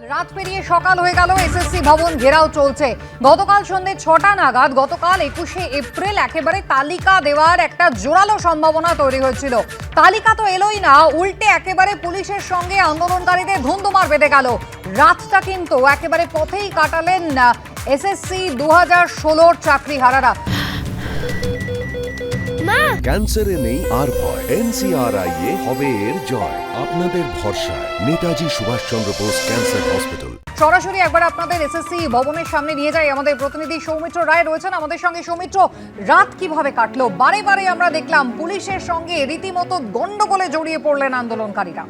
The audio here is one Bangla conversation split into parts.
রাত পেরিয়ে সকাল হয়ে গেল, এসএসসি ভবন ঘেরাও চলছে। গতকাল সন্ধ্যে 6টা নাগাদ, গতকাল 21শে এপ্রিল একেবারে তালিকা দেওয়ার একটা জোরালো সম্ভাবনা তৈরি হয়েছিল। তালিকা তো এলোই না, উল্টে একেবারে পুলিশের সঙ্গে আন্দোলনকারীদের ধুন্ধুমার বেঁধে গেল। রাতটা কিন্তু একেবারে পথেই কাটালেন এসএসসি 2016 চাকরিহারারা। ক্যান্সারে নেই আর ভয়, NCRI এ হবে এর জয়। আপনাদের ভরসা নেতাজি সুভাষচন্দ্র বোস ক্যান্সার হসপিটাল। সরাসরি একবার আপনাদের এসএসসি ভবনের সামনে নিয়ে যাই, আমাদের প্রতিনিধি সৌমিত্র রায় রয়েছেন আমাদের সঙ্গে। সৌমিত্র, রাত কিভাবে কাটলো? বারে বারে আমরা দেখলাম পুলিশের সঙ্গে রীতিমতো গন্ডগোলে জড়িয়ে পড়লেন আন্দোলনকারীরা।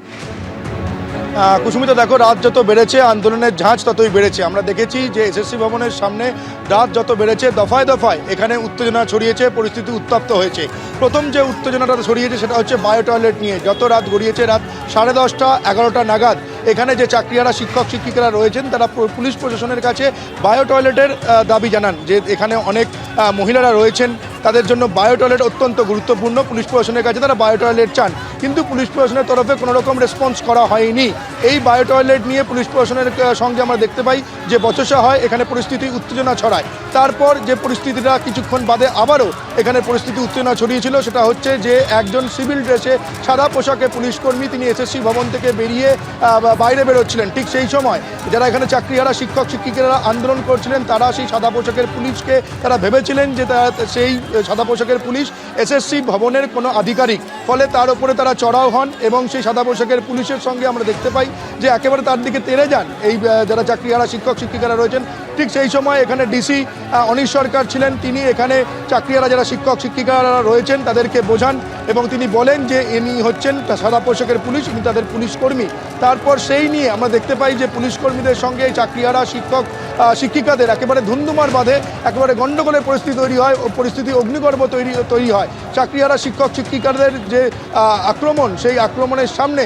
কুসুমিতা, দেখো, রাত যত বেড়েছে আন্দোলনের ঝাঁজ ততই বেড়েছে। আমরা দেখেছি যে এসএসসি ভবনের সামনে রাত যত বেড়েছে দফায় দফায় এখানে উত্তেজনা ছড়িয়েছে, পরিস্থিতি উত্তপ্ত হয়েছে। প্রথম যে উত্তেজনাটা ছড়িয়েছে সেটা হচ্ছে বায়ো টয়লেট নিয়ে। যত রাত গড়িয়েছে, রাত 10:30 11টা নাগাদ এখানে যে চাকরিহারা শিক্ষক শিক্ষিকারা রয়েছেন তারা পুলিশ প্রশাসনের কাছে বায়ো টয়লেটের দাবি জানান যে এখানে অনেক মহিলারা রয়েছেন, তাদের জন্য বায়ো টয়লেট অত্যন্ত গুরুত্বপূর্ণ। পুলিশ প্রশাসনের কাছে তারা বায়ো টয়লেট চান, কিন্তু পুলিশ প্রশাসনের তরফে কোনো রকম রেসপন্স করা হয়নি। এই বায়ো টয়লেট নিয়ে পুলিশ প্রশাসনের সঙ্গে আমরা দেখতে পাই যে বচসা হয়, এখানে পরিস্থিতি উত্তেজনা ছড়ায়। তারপর যে পরিস্থিতিটা কিছুক্ষণ বাদে আবারও এখানে পরিস্থিতি উত্তেজনা ছড়িয়েছিল সেটা হচ্ছে যে একজন সিভিল ড্রেসে সাদা পোশাকে পুলিশকর্মী তিনি এসএসসি ভবন থেকে বেরিয়ে বাইরে বেরোচ্ছিলেন। ঠিক সেই সময় যারা এখানে চাকরিহারা শিক্ষক শিক্ষিকারা আন্দোলন করছিলেন তারা সেই সাদা পোশাকের পুলিশকে তারা ভেবেছিলেন যে সেই সাদা পোশাকের পুলিশ এসএসসি ভবনের কোনো আধিকারিক, ফলে তার উপরে তারা চড়াও হন এবং সেই সাদা পোশাকের পুলিশের সঙ্গে আমরা দেখতে পাই যে একেবারে তার দিকে তেড়ে যান এই যারা চাকরিহারা শিক্ষক শিক্ষিকারা রয়েছেন। ঠিক সেই সময় এখানে ডিসি অনিশ সরকার ছিলেন, তিনি এখানে চাকরিহারা যারা শিক্ষক শিক্ষিকারা রয়েছেন তাদেরকে বোঝান এবং তিনি বলেন যে ইনি হচ্ছেন সাদা পোশাকের পুলিশ, ইনি তাদের পুলিশ কর্মী। তারপর সেই নিয়ে আমরা দেখতে পাই যে পুলিশ কর্মীদের সঙ্গে চাকরিহারা শিক্ষক শিক্ষিকাদের একেবারে ধুন্ধুমার বাঁধে, একেবারে গণ্ডগোলের পরিস্থিতি তৈরি হয় ও পরিস্থিতি অগ্নিগর্ভ তৈরি হয়। চাকরিহারা শিক্ষক শিক্ষিকাদের যে আক্রমণ, সেই আক্রমণের সামনে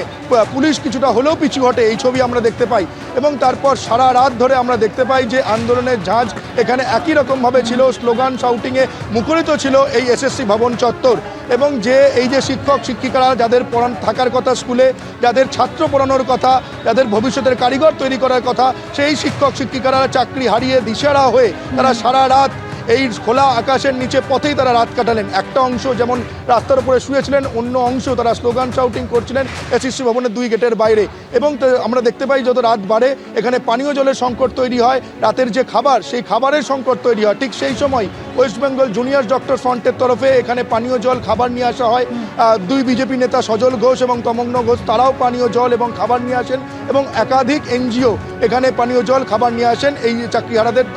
পুলিশ কিছুটা হলেও পিছু হটে, এই ছবি আমরা দেখতে পাই। এবং তারপর সারা রাত ধরে আমরা দেখতে পাই যে আন্দোলনের ঝাঁজ এখানে একই রকমভাবে ছিল, স্লোগান শাউটিংয়ে মুখরিত ছিল এই এসএসসি ভবন চত্বর। এবং যে এই যে শিক্ষক শিক্ষিকারা যাদের থাকার কথা স্কুলে, যাদের ছাত্র পড়ানোর কথা, যাদের ভবিষ্যতের কারিগর তৈরি করার কথা, সেই শিক্ষক শিক্ষিকারা চাকরি হারিয়ে দিশেহারা হয়ে তারা সারা রাত এই খোলা আকাশের নিচে পথেই তারা রাত কাটালেন। একটা অংশ যেমন রাস্তার উপরে শুয়েছিলেন, অন্য অংশ তারা স্লোগান শাউটিং করছিলেন এসএসসি ভবনের 2 গেটের বাইরে। এবং আমরা দেখতে পাই যত রাত বাড়ে এখানে পানীয় জলের সংকট তৈরি হয়, রাতের যে খাবার সেই খাবারের সংকট তৈরি হয়। ঠিক সেই সময় ওয়েস্ট বেঙ্গল জুনিয়র ডক্টর ফ্রন্টের তরফে এখানে পানীয় জল খাবার নিয়ে আসা হয়। 2 বিজেপি নেতা সজল ঘোষ এবং তমগ্ন ঘোষ তারাও পানীয় জল এবং খাবার নিয়ে আসেন এবং একাধিক এনজিও এখানে পানীয় জল খাবার নিয়ে আসেন এই চাকরিহারাদের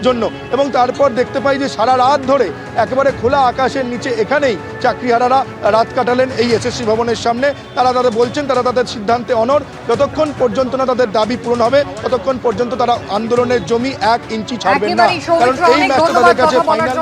জন্য। এবং তারপর দেখতে পাই যে সারা রাত ধরে একেবারে খোলা আকাশের নিচে এখানেই চাকরিহারারা রাত কাটালেন এই এসএসসি ভবনের সামনে। তারা বলছেন তারা তাদের সিদ্ধান্তে অনড়, যতক্ষণ পর্যন্ত না তাদের দাবি পূরণ হবে ততক্ষণ পর্যন্ত তারা আন্দোলনের জমি 1 ইঞ্চি ছাড়বেন না, কারণ এই ম্যাচটা তাদের কাছে ফাইনাল।